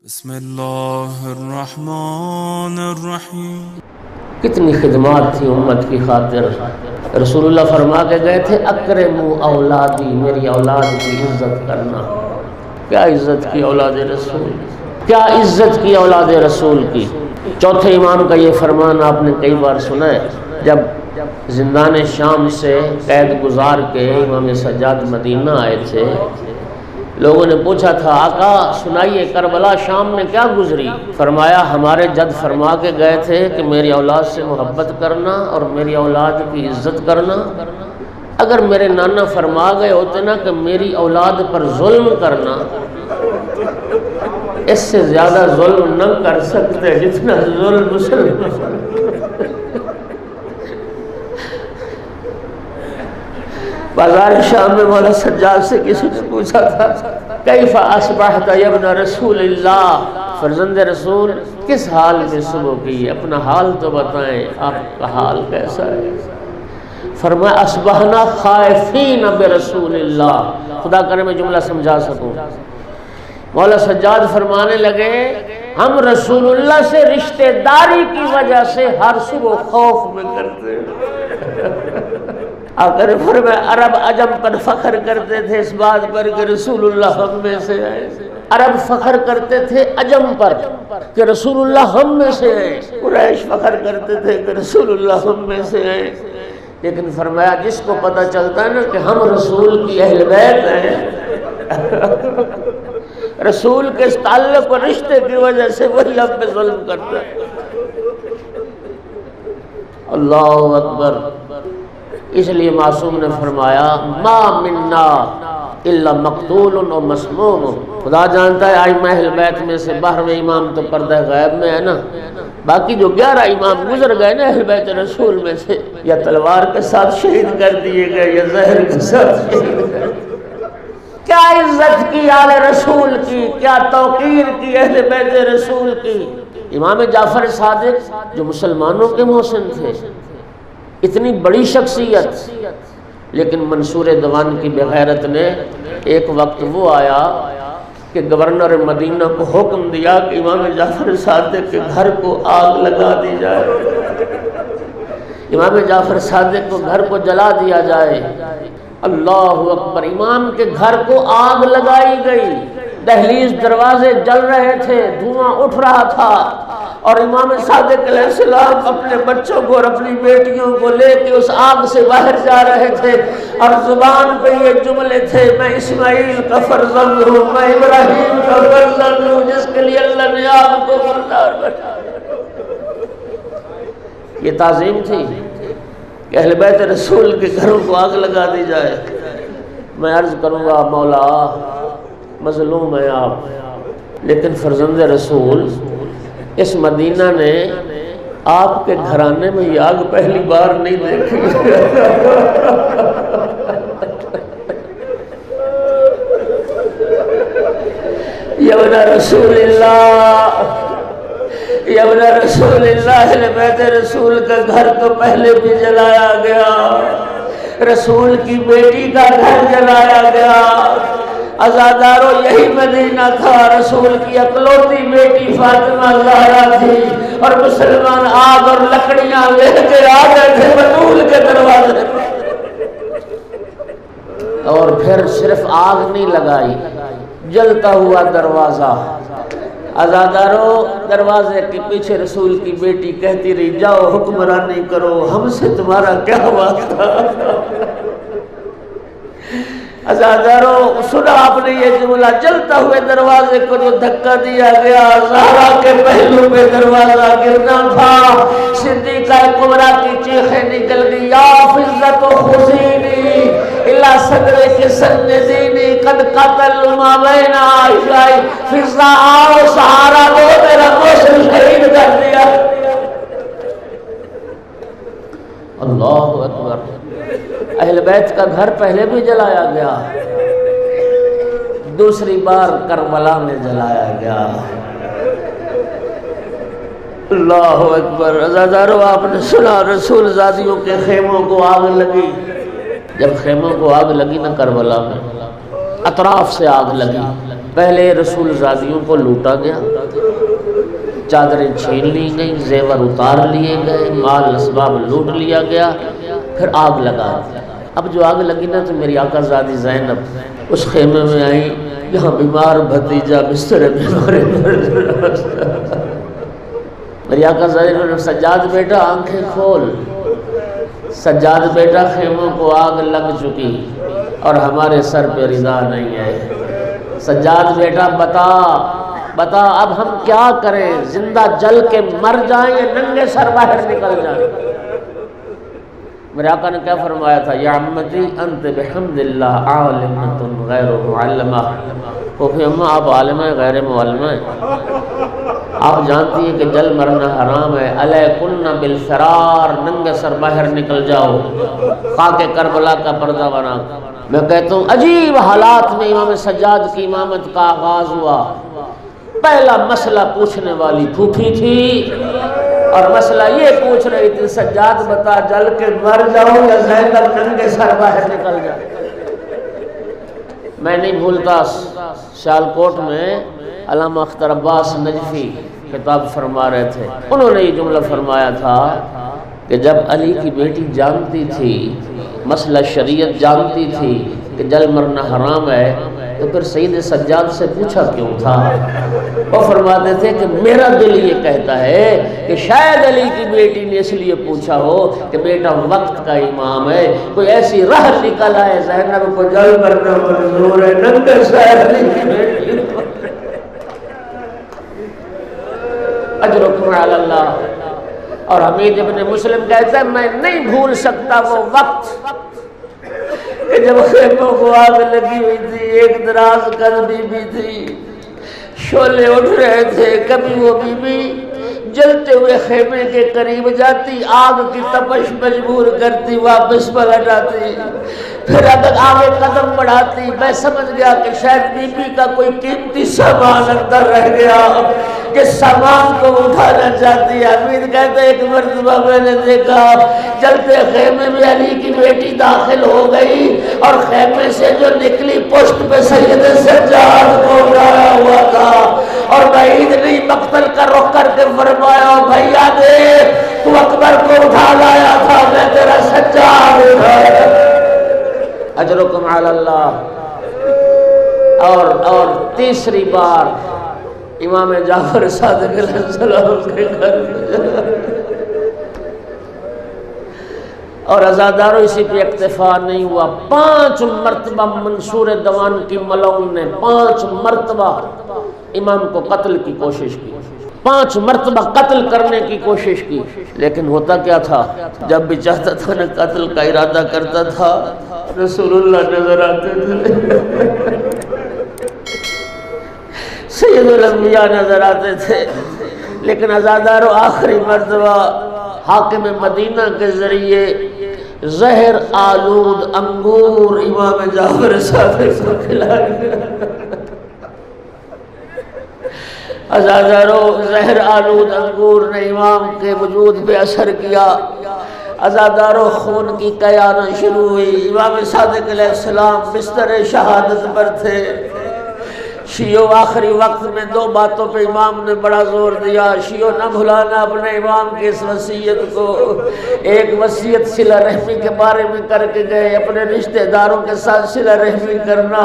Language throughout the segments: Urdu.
بسم اللہ الرحمن الرحیم۔ کتنی خدمات تھی امت کی خاطر۔ رسول اللہ فرما کے گئے تھے اکرموا اولادی، میری اولاد کی عزت کرنا۔ کیا عزت کی اولاد رسول، کیا عزت کی اولاد رسول کی۔ چوتھے امام کا یہ فرمان آپ نے کئی بار سنا ہے۔ جب زندان شام سے قید گزار کے امام سجاد مدینہ آئے تھے، لوگوں نے پوچھا تھا آقا سنائیے کربلا شام میں کیا گزری؟ فرمایا ہمارے جد فرما کے گئے تھے کہ میری اولاد سے محبت کرنا اور میری اولاد کی عزت کرنا۔ اگر میرے نانا فرما گئے ہوتے نا کہ میری اولاد پر ظلم کرنا، اس سے زیادہ ظلم نہ کر سکتے جتنا ظلم مسلم۔ بازار شام میں مولا سجاد سے کسی نے پوچھا تھا کیف اصبحت یا ابن رسول اللہ، فرزند رسول کس حال میں صبح کی، اپنا حال تو بتائیں، آپ کا حال کیسا ہے؟ فرمایا اصبحنا خائفین برسول اللہ۔ خدا کرے میں جملہ سمجھا سکوں۔ مولا سجاد فرمانے لگے ہم رسول اللہ سے رشتہ داری کی وجہ سے ہر صبح خوف میں کرتے آخر فرمایا عرب عجم پر فخر کرتے تھے اس بات پر کہ رسول اللہ ہم میں سے ہے۔ عرب فخر کرتے تھے عجم پر کہ رسول اللہ ہم میں سے ہے، قریش فخر کرتے تھے کہ رسول اللہ ہم میں سے ہے۔ لیکن فرمایا جس کو پتہ چلتا ہے نا کہ ہم رسول کی اہل بیت ہیں، رسول کے تعلق و رشتے کی وجہ سے وہی ہم پہ ظلم کرتا ہے۔ اللہ اکبر۔ اس لیے معصوم نے فرمایا ما منا الا مقتول و مسموم۔ خدا جانتا ہے ائمہ اہل بیت میں سے 12ویں امام تو پردہ غیب میں ہے نا، باقی جو 11 امام گزر گئے نا اہل بیت رسول میں سے، یا تلوار کے ساتھ شہید کر دیے گئے یا زہر کے ساتھ شہید کر دیے۔ کیا عزت کی آل رسول کی، کیا توقیر کی اہل بیت رسول کی۔ امام جعفر صادق جو مسلمانوں کے محسن تھے، اتنی بڑی شخصیت، لیکن منصور دوان کی بغیرت نے ایک وقت وہ آیا کہ گورنر مدینہ کو حکم دیا کہ امام جعفر صادق کے گھر کو آگ لگا دی جائے، امام جعفر صادق کو گھر کو جلا دیا جائے۔ اللہ اکبر۔ امام کے گھر کو آگ لگائی گئی، دہلیز دروازے جل رہے تھے، دھواں اٹھ رہا تھا، اور امام صادق علیہ السلام اپنے بچوں کو اور اپنی بیٹیوں کو لے کے اس آگ سے باہر جا رہے تھے، اور زبان پہ یہ جملے تھے میں اسماعیل کا فرزند ہوں، میں ابراہیم کا فرزند ہوں، جس کے لیے اللہ نے آگ کو بردار بنایا۔ یہ تعظیم تھی کہ اہل بیت رسول کے گھروں کو آگ لگا دی جائے۔ میں عرض کروں گا مولا مظلوم ہے آپ، لیکن فرزند رسول اس مدینہ نے آپ کے گھرانے میں یہ آگ پہلی بار نہیں دیکھی۔ یا ابن رسول اللہ، یا ابن رسول اللہ، اہل بیت رسول کا گھر تو پہلے بھی جلایا گیا، رسول کی بیٹی کا گھر جلایا گیا۔ عزادارو یہی مدینہ تھا، رسول کی اکلوتی بیٹی فاطمہ زہرا تھی، اور مسلمان آگ اور لکڑیاں لے کے آ گئے تھے بطول کے دروازے، اور پھر صرف آگ نہیں لگائی، جلتا ہوا دروازہ۔ عزادارو دروازے کے پیچھے رسول کی بیٹی کہتی رہی جاؤ حکمرانی کرو، ہم سے تمہارا کیا واسطہ۔ عزادارو سنا آپ نے یہ جملہ، جلتا ہوئے دروازے کو جو دھکا دیا گیا، زہرا کے پہلو پہ دروازہ گرنا تھا، صدیقہ کبریٰ کی چیخیں نکل گئی یا فضة خذینی الا صدرک سندینی قد قتل ما بین عائشہ، فضہ آؤ سہارا دو، میرا غسل شہید کر دیا۔ اللہ اکبر۔ اہل بیت کا گھر پہلے بھی جلایا گیا، دوسری بار کربلا میں جلایا گیا۔ اللہ اکبر۔ عزادارو آپ نے سنا رسول زادیوں کے خیموں کو آگ لگی، جب خیموں کو آگ لگی نا کربلا میں، اطراف سے آگ لگی، پہلے رسول زادیوں کو لوٹا گیا، چادریں چھین لی گئیں، زیور اتار لیے گئے، مال اسباب لوٹ لیا گیا، پھر آگ لگا دی۔ اب جو آگ لگی نا تو میری آقا زادی زینب اس خیمے میں آئی جہاں بیمار بھتیجا بستر بیماری پر میری آقا زادی نے سجاد بیٹا آنکھیں کھول، سجاد بیٹا خیموں کو آگ لگ چکی اور ہمارے سر پہ رضا نہیں ہے، سجاد بیٹا بتا اب ہم کیا کریں، زندہ جل کے مر جائیں یا ننگے سر باہر نکل جائیں؟ میرے آقا نے کیا فرمایا تھا؟ یا عمتی انت بحمد اللہ عالمۃ غیر معلمہ، پھوپھی اماں آپ عالم ہیں غیر معلم ہیں، آپ جانتی ہیں کہ جل مرنا حرام ہے، علیکن بالفرار، ننگے سر باہر نکل جاؤ، خاک کربلا کا پردہ بنا۔ میں کہتا ہوں عجیب حالات میں امام سجاد کی امامت کا آغاز ہوا۔ پہلا مسئلہ پوچھنے والی پھوپھی تھی اور مسئلہ یہ پوچھ رہی تھی سجاد بتا جل کے مر جاؤ یا زینب ننگے سر باہر نکل جائے۔ میں نہیں بھولتا سیالکوٹ میں علامہ اختر عباس نجفی خطاب فرما رہے تھے، انہوں نے یہ جملہ فرمایا تھا کہ جب علی کی بیٹی جانتی تھی مسئلہ شریعت، جانتی تھی کہ جل مرنا حرام ہے، تو پھر سید سجاد سے پوچھا کیوں تھا؟ وہ فرماتے تھے کہ میرا دل یہ کہتا ہے کہ شاید علی کی بیٹی نے اس لیے پوچھا ہو کہ بیٹا وقت کا امام ہے، کوئی ایسی راہ نکل آئے زینب کو جل مرنا منظور ہے، ننگے سر علی کی بیٹی اجرکم علی اللہ۔ اور حمید ابن مسلم کہتا ہے میں نہیں بھول سکتا وہ وقت کہ جب خیموں کو آگ لگی ہوئی تھی، ایک دراز کر بی بی تھی، شعلے اٹھ رہے تھے، کبھی وہ بی بی جلتے ہوئے خیمے کے قریب جاتی، آگ کی تپش مجبور کرتی، واپس پلٹ آتی، پھر اگر آگے قدم بڑھاتی۔ میں سمجھ گیا کہ شاید بی بی کا کوئی قیمتی سامان اندر رہ گیا، جس سامان کو اٹھانا چاہتی ہے۔ حمید کہتے ایک مرتبہ میں نے دیکھا جلتے خیمے میں علی کی بیٹی داخل ہو گئی اور خیمے سے جو نکلی پشت پہ سید سجاد کو اٹھایا ہوا تھا، اور بعید نہیں مقتل کا رخ کر کے فرمایا بھیا دے تو اکبر کو اٹھا لایا تھا، میں تیرا سجاد اٹھایا۔ اجرکم علی اللہ۔ اور تیسری بار امام جعفر صادق علیہ السلام کے گھر میں اور عزاداروں اسی پہ اکتفا نہیں ہوا، 5 مرتبہ منصور دوان کی ملعون نے 5 مرتبہ امام کو قتل کی کوشش کی، 5 مرتبہ قتل کرنے کی کوشش کی، لیکن ہوتا کیا تھا جب بھی چاہتا تھا نہ قتل کا ارادہ کرتا تھا رسول اللہ نظر آتے تھے، سید الانبیاء نظر آتے تھے۔ لیکن عزاداروں آخری مرتبہ حاکم مدینہ کے ذریعے زہر آلود انگور امام جعفر صادق کو کھلایا گیا۔ عزاداروں زہر آلود انگور نے امام کے وجود پہ اثر کیا، عزاداروں خون کی قیانہ شروع ہوئی، امام صادق علیہ السلام بستر شہادت پر تھے۔ شیعوں آخری وقت میں 2 باتوں پہ امام نے بڑا زور دیا، شیعوں نہ بھلانا اپنے امام کی اس وصیت کو۔ ایک وصیت صلہ رحمی کے بارے میں کر کے گئے، اپنے رشتہ داروں کے ساتھ صلہ رحمی کرنا،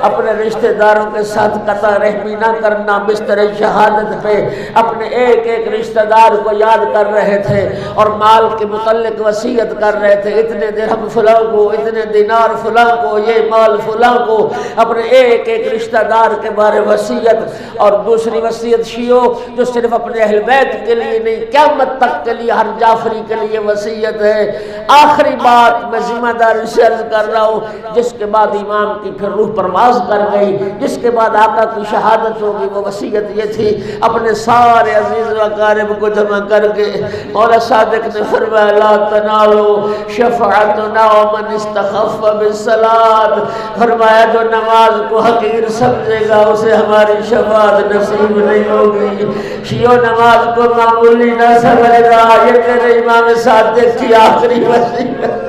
اپنے رشتہ داروں کے ساتھ قطع رحمی نہ کرنا۔ بستر شہادت پہ اپنے ایک ایک رشتہ دار کو یاد کر رہے تھے اور مال کے متعلق وصیت کر رہے تھے، اتنے درہم فلاں کو، اتنے دینار فلاں کو، یہ مال فلاں کو، اپنے ایک ایک رشتہ دار کے بارے وصیت۔ اور دوسری وصیت شیعوں جو صرف اپنے اہل بیت کے لیے نہیں، قیامت تک کے لیے ہر جعفری کے لیے وصیت ہے۔ آخری بات میں ذمہ داری سے عرض کر رہا ہوں، جس کے بعد امام کی پھر روح پرواز کر گئی، جس کے بعد آقا کی شہادت ہوگی، وہ وصیت یہ تھی اپنے سارے عزیز و اقارب کو جمع کر کے مولا صادق نے فرمایا لا تنالوا شفاعتنا ومن استخف بالصلاۃ، فرمایا جو نماز کو حقیر سمجھے گا اسے ہماری شفاعت نصیب نہیں ہوگی۔ شیعوں نماز کو معمولی نہ سمجھ گا، یہ تیرے امام صادق کی آخری وصیت۔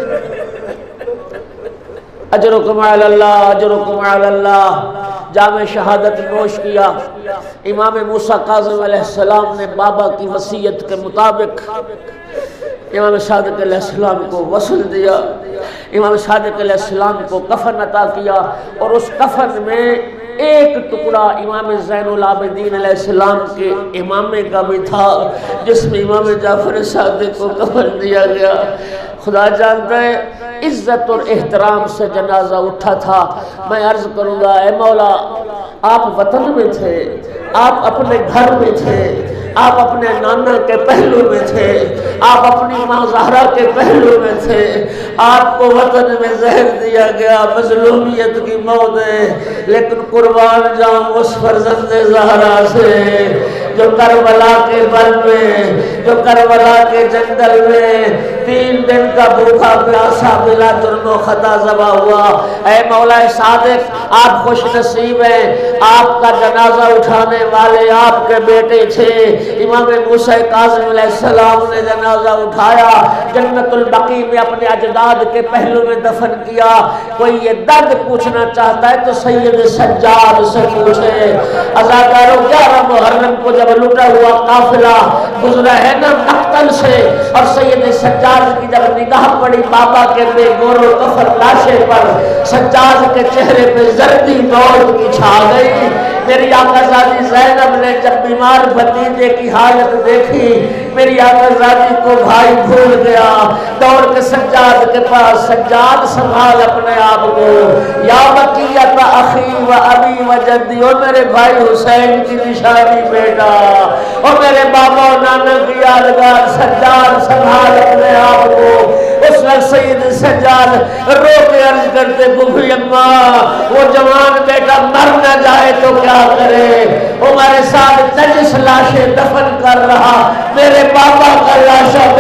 اجرکم علی اللہ، اجرکم علی اللہ۔ جام شہادت نوش کیا۔ امام موسیٰ کاظم علیہ السلام نے بابا کی وصیت کے مطابق امام صادق علیہ السلام کو غسل دیا، امام صادق علیہ السلام کو کفن عطا کیا، اور اس کفن میں ایک ٹکڑا امام زین العابدین علیہ السلام کے امامے کا بھی تھا، جس میں امام جعفر صادق کو کفن دیا گیا۔ خدا جانتا ہے عزت اور احترام سے جنازہ اٹھا تھا۔ میں عرض کروں گا اے مولا، آپ وطن میں تھے، آپ اپنے گھر میں تھے، آپ اپنے نانا کے پہلو میں تھے، آپ اپنی ماں زہرا کے پہلو میں تھے، آپ کو وطن میں زہر دیا گیا، مظلومیت کی موت ہے، لیکن قربان جاؤں اس فرزند زہرا سے جو کربلا کے بل میں، جو کربلا کے جنگل میں 3 دن کا بھوکا پیاسا بلا جرم و خطا ذبح ہوا۔ اے مولا صادق، آپ خوش نصیب ہیں، آپ کا جنازہ اٹھانے والے آپ کے بیٹے تھے۔ امام موسیٰ کاظم علیہ السلام نے جنازہ اٹھایا، جنت البقیع میں اپنے اجداد کے پہلو میں دفن کیا۔ کوئی یہ درد پوچھنا چاہتا ہے تو سید سجاد سے پوچھے۔ عزاداروں 11 محرم کو جب لٹا ہوا قافلہ گزرا ہے نا مقتل سے، اور سید سجاد کی جب نگاہ پڑی بابا کے بے گور و کفر لاشے پر، سجاد کے چہرے پہ زردی موت کی چھا گئی۔ میری آقا زادی زینب نے جب بیمار بھتیجے کی حالت دیکھی، میری آقا زادی کو بھائی بھول گیا، دوڑ کے سجاد کے پاس، سجاد سنبھال اپنے آپ کو، یا بقیت اخی و ابی و جدی، او میرے بھائی حسین کی نشانی بیٹا، او میرے بابا و نانا کی یادگار، سجاد سنبھال اپنے آپ کو۔ اس وقت سید سجاد رو کے عرض کرتے بھوبھی اماں، وہ جوان بیٹا مر نہ جائے تو کیا کرے، وہ ہمارے ساتھ 40 لاشیں دفن کر رہا، میرے بابا کا لاشا